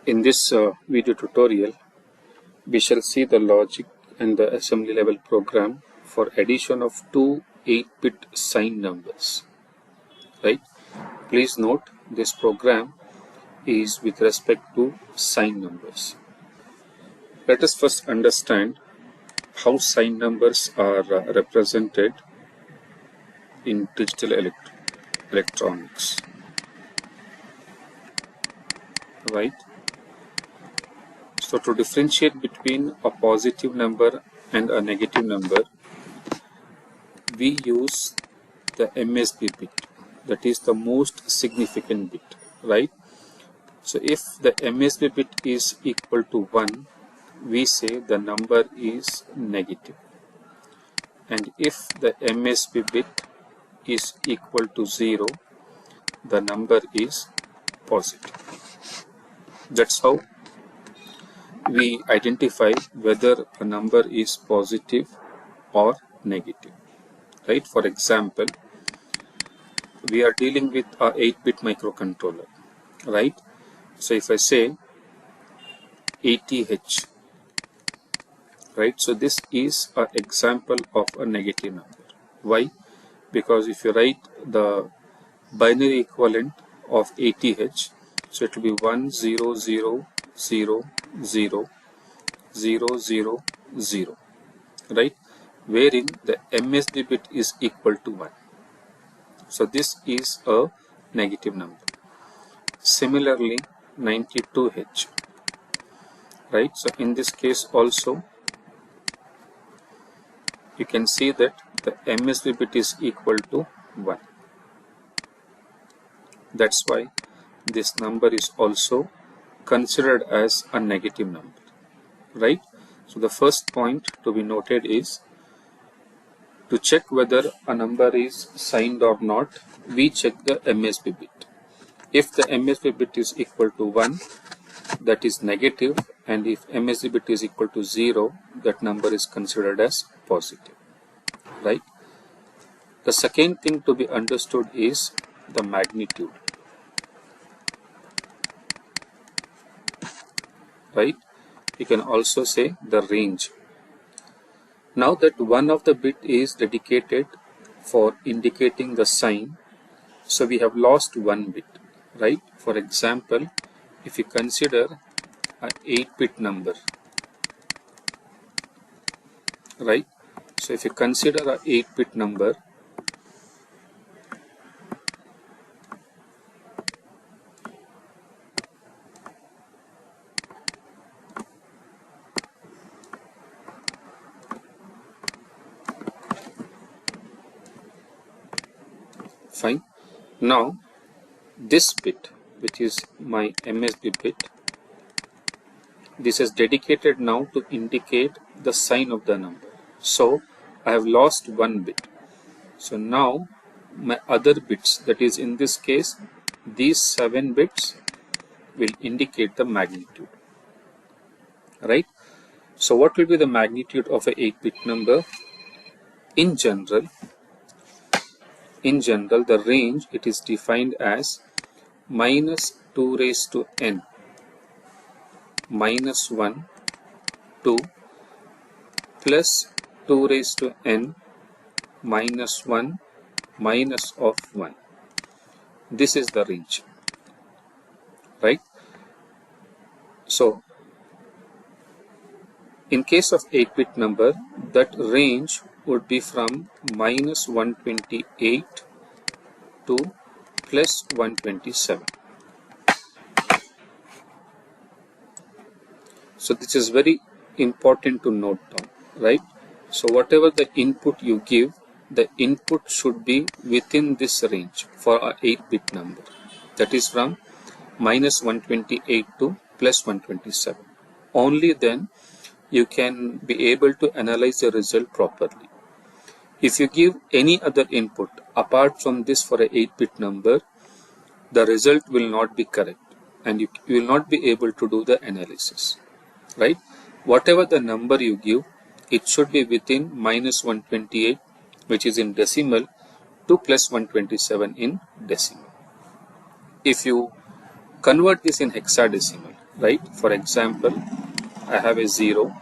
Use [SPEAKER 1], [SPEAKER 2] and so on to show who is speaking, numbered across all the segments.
[SPEAKER 1] In this video tutorial, we shall see the logic and the assembly level program for addition of two 8-bit signed numbers. Right? Please note this program is with respect to signed numbers. Let us first understand how signed numbers are represented in digital electronics. Right? So to differentiate between a positive number and a negative number, we use the MSB bit, that is the most significant bit, right? So if the MSB bit is equal to 1, we say the number is negative. And if the MSB bit is equal to 0, the number is positive. That's how we identify whether a number is positive or negative, right? For example, we are dealing with a 8-bit microcontroller, right? So if I say 80H, right? So this is an example of a negative number. Why? Because if you write the binary equivalent of 80H, so it will be 1 0 0 0 0 0 0 0, right? Wherein the MSB bit is equal to 1. So this is a negative number. Similarly, 92H, right? So in this case also, you can see that the MSB bit is equal to 1. That's why this number is also considered as a negative number, right? So the first point to be noted is to check whether a number is signed or not, we check the MSB bit. If the MSB bit is equal to 1, that is negative, and if MSB bit is equal to 0, that number is considered as positive, right? The second thing to be understood is the magnitude, right? You can also say the range. Now that one of the bit is dedicated for indicating the sign, so we have lost one bit, right? For example, if you consider an 8-bit number, right? So if you consider an 8-bit number, fine. Now this bit, which is my MSB bit, this is dedicated now to indicate the sign of the number. So I have lost one bit. So now my other bits, that is in this case these 7 bits, will indicate the magnitude, right? So what will be the magnitude of a 8-bit number? In general, the range, it is defined as minus 2 raised to n minus 1 to plus 2 raised to n minus 1 minus of 1. This is the range, right? So in case of 8-bit number, that range would be from minus 128 to plus 127. So this is very important to note down, right? So whatever the input you give, the input should be within this range for a 8-bit number. That is from minus 128 to plus 127. Only then you can be able to analyze the result properly. If you give any other input apart from this for a 8-bit number, the result will not be correct and you will not be able to do the analysis, right? Whatever the number you give, it should be within minus 128, which is in decimal, to plus 127 in decimal. If you convert this in hexadecimal, right? For example, I have a 0,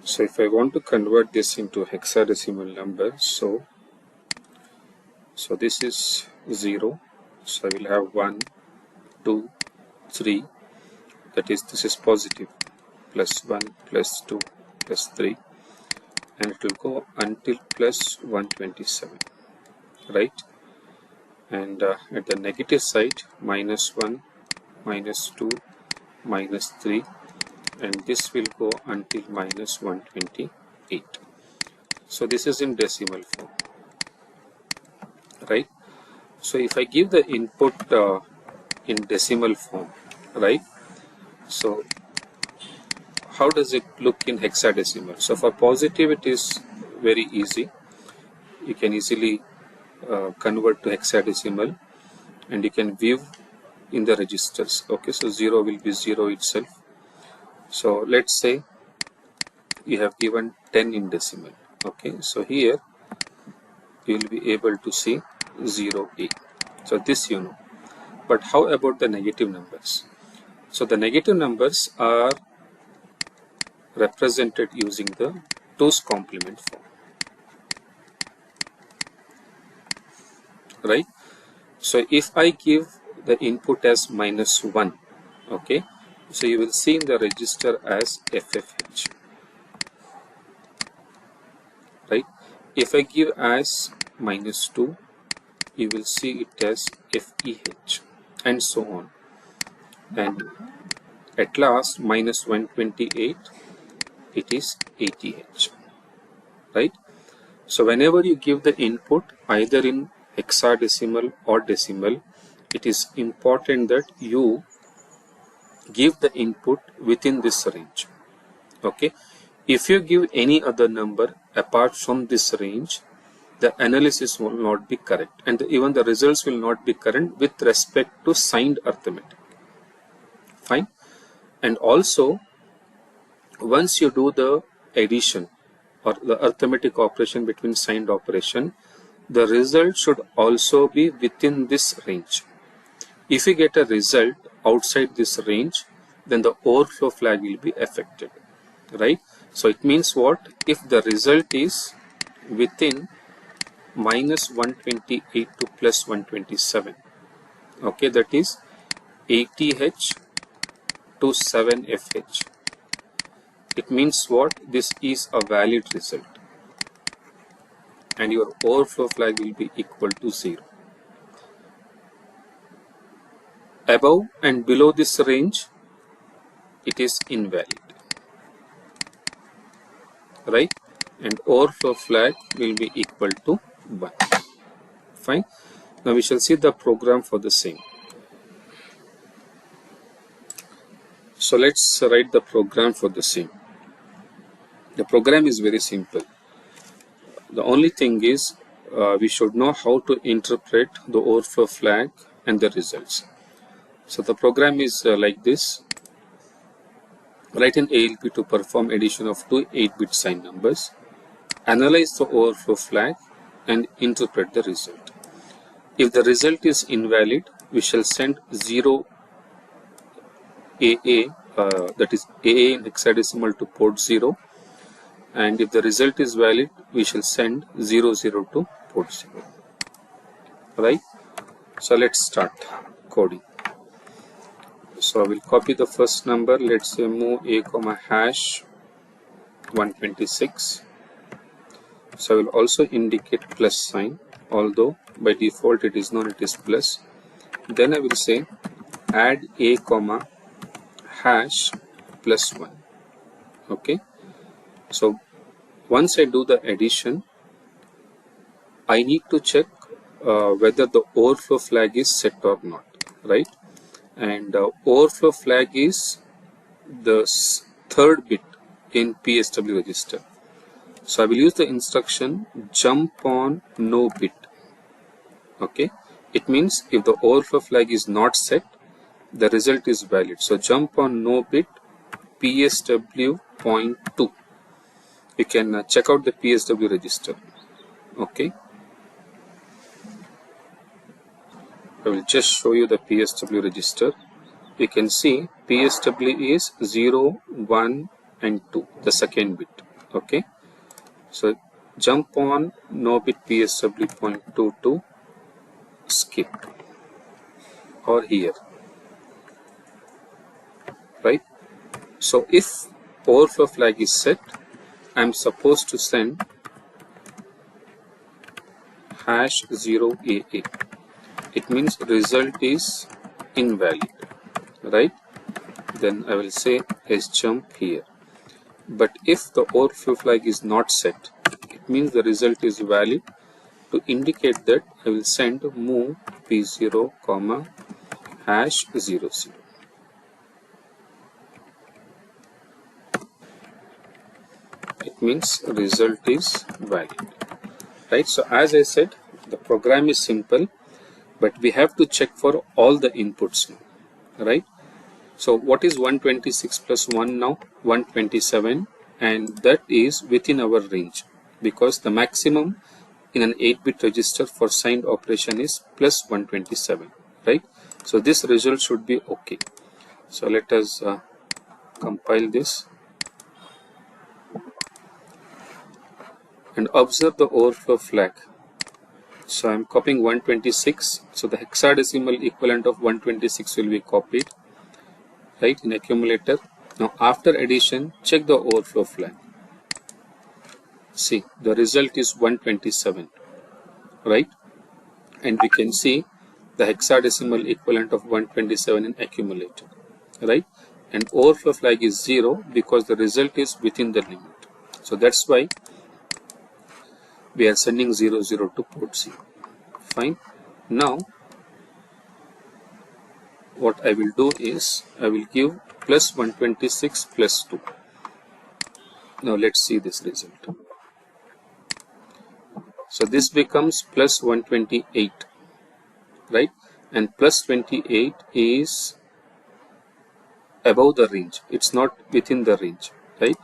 [SPEAKER 1] so if I want to convert this into hexadecimal number, so this is 0, so I will have 1, 2, 3, that is, this is positive, plus 1, plus 2, plus 3, and it will go until plus 127, right? And at the negative side, minus 1, minus 2, minus 3, and this will go until minus 128. So this is in decimal form, right? So if I give the input in decimal form, right? So how does it look in hexadecimal? So for positive, it is very easy. You can easily convert to hexadecimal, and you can view in the registers. Okay, so 0 will be 0 itself. So let's say you have given 10 in decimal. Okay, so here you will be able to see 0A. So this you know. But how about the negative numbers? So the negative numbers are represented using the 2's complement form, right? So if I give the input as minus 1, okay, so you will see in the register as FFH, right? If I give as minus 2, you will see it as FEH, and so on. And at last, minus 128, it is ATH, right? So whenever you give the input either in hexadecimal or decimal, it is important that you give the input within this range. Okay, if you give any other number apart from this range, the analysis will not be correct, and even the results will not be correct with respect to signed arithmetic. Fine. And also, once you do the addition or the arithmetic operation between signed operation, the result should also be within this range. If you get a result outside this range, then the overflow flag will be affected, right? So it means what? If the result is within minus 128 to plus 127, okay, that is ATH to 7FH, it means what? This is a valid result, and your overflow flag will be equal to 0. Above and below this range, it is invalid, right? And overflow flag will be equal to 1. Fine. Now we shall see the program for the same. So let's write the program for the same. The program is very simple. The only thing is we should know how to interpret the overflow flag and the results. So the program is like this. Write an ALP to perform addition of two 8-bit signed numbers. Analyze the overflow flag and interpret the result. If the result is invalid, we shall send 0 AA, that is AA in hexadecimal to port 0. And if the result is valid, we shall send 00 to port 0. Right? So let's start coding. So I will copy the first number. Let's say move a comma hash 126. So I will also indicate plus sign, although by default it is known, it is plus. Then I will say add a comma hash plus 1. Okay. So once I do the addition, I need to check whether the overflow flag is set or not, right? And overflow flag is the third bit in PSW register. So I will use the instruction jump on no bit. Okay, it means if the overflow flag is not set, the result is valid. So jump on no bit PSW.2. You can check out the PSW register. Okay, I will just show you the PSW register. You can see PSW is 0, 1 and 2, the second bit. Okay, so jump on no bit PSW point 2 to skip, or here, right? So if overflow flag is set, I am supposed to send hash 0AA. It means result is invalid, right? Then I will say sjump here. But if the overflow flag is not set, it means the result is valid. To indicate that, I will send move p0 comma hash 00. It means result is valid, right? So as I said, the program is simple, but we have to check for all the inputs now, right? So what is 126 plus 1 now? 127, and that is within our range, because the maximum in an 8-bit register for signed operation is plus 127, right? So this result should be okay. So let us compile this and observe the overflow flag. So I am copying 126, so the hexadecimal equivalent of 126 will be copied, right, in accumulator. Now after addition, check the overflow flag. See, the result is 127, right? And we can see the hexadecimal equivalent of 127 in accumulator, right? And overflow flag is 0 because the result is within the limit. So that's why we are sending 00 to port C. Fine. Now what I will do is I will give plus 126 plus 2. Now let's see this result. So this becomes plus 128, right? And plus 28 is above the range. It's not within the range, right?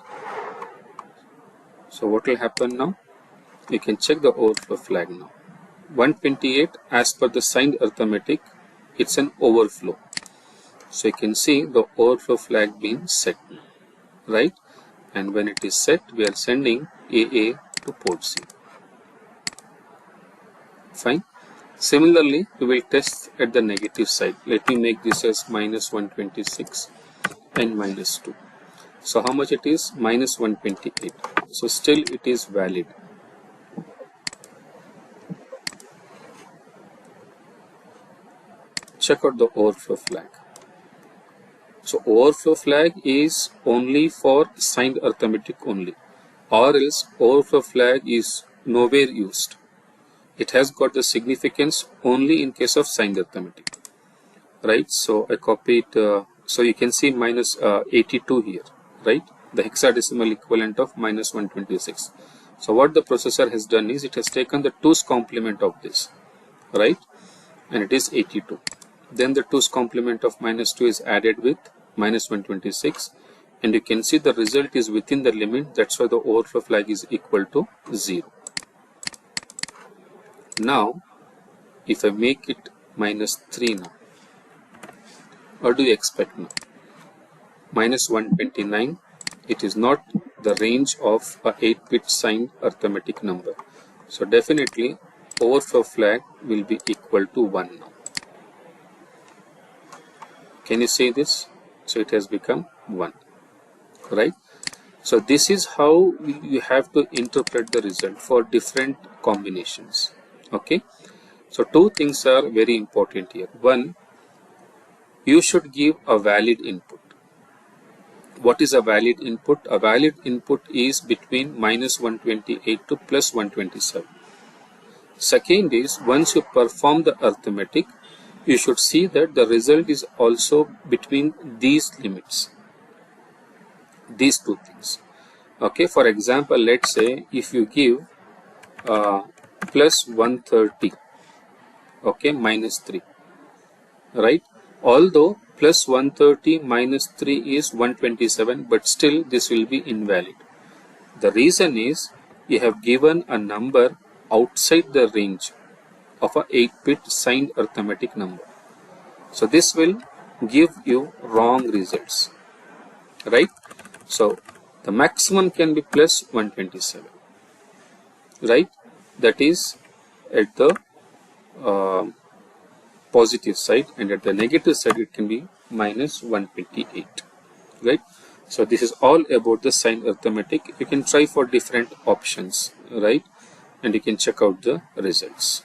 [SPEAKER 1] So what will happen now? You can check the overflow flag now. 128 as per the signed arithmetic, it's an overflow. So you can see the overflow flag being set, right? And when it is set, we are sending AA to port C. Fine. Similarly, we will test at the negative side. Let me make this as minus 126 and minus 2. So how much it is? Minus 128. So still it is valid. Check out the overflow flag. So overflow flag is only for signed arithmetic only, or else overflow flag is nowhere used. It has got the significance only in case of signed arithmetic, right? So I copied, so you can see minus 82 here, right? The hexadecimal equivalent of minus 126. So what the processor has done is it has taken the 2's complement of this, right? And it is 82. Then the 2's complement of minus 2 is added with minus 126, and you can see the result is within the limit. That's why the overflow flag is equal to 0. Now if I make it minus 3 now, what do you expect now? Minus 129, it is not the range of a 8-bit signed arithmetic number. So definitely overflow flag will be equal to 1 now. Can you see this? So it has become 1, right? So this is how you have to interpret the result for different combinations. Okay. So two things are very important here. One, you should give a valid input. What is a valid input? A valid input is between minus 128 to plus 127. Second is, once you perform the arithmetic, you should see that the result is also between these limits, these two things. Okay, for example, let's say if you give plus 130, okay, minus 3, right? Although plus 130 minus 3 is 127, but still this will be invalid. The reason is you have given a number outside the range of a 8-bit signed arithmetic number. So this will give you wrong results, right? So the maximum can be plus 127, right? That is at the positive side, and at the negative side it can be minus 128, right? So this is all about the sign arithmetic. You can try for different options, right? And you can check out the results.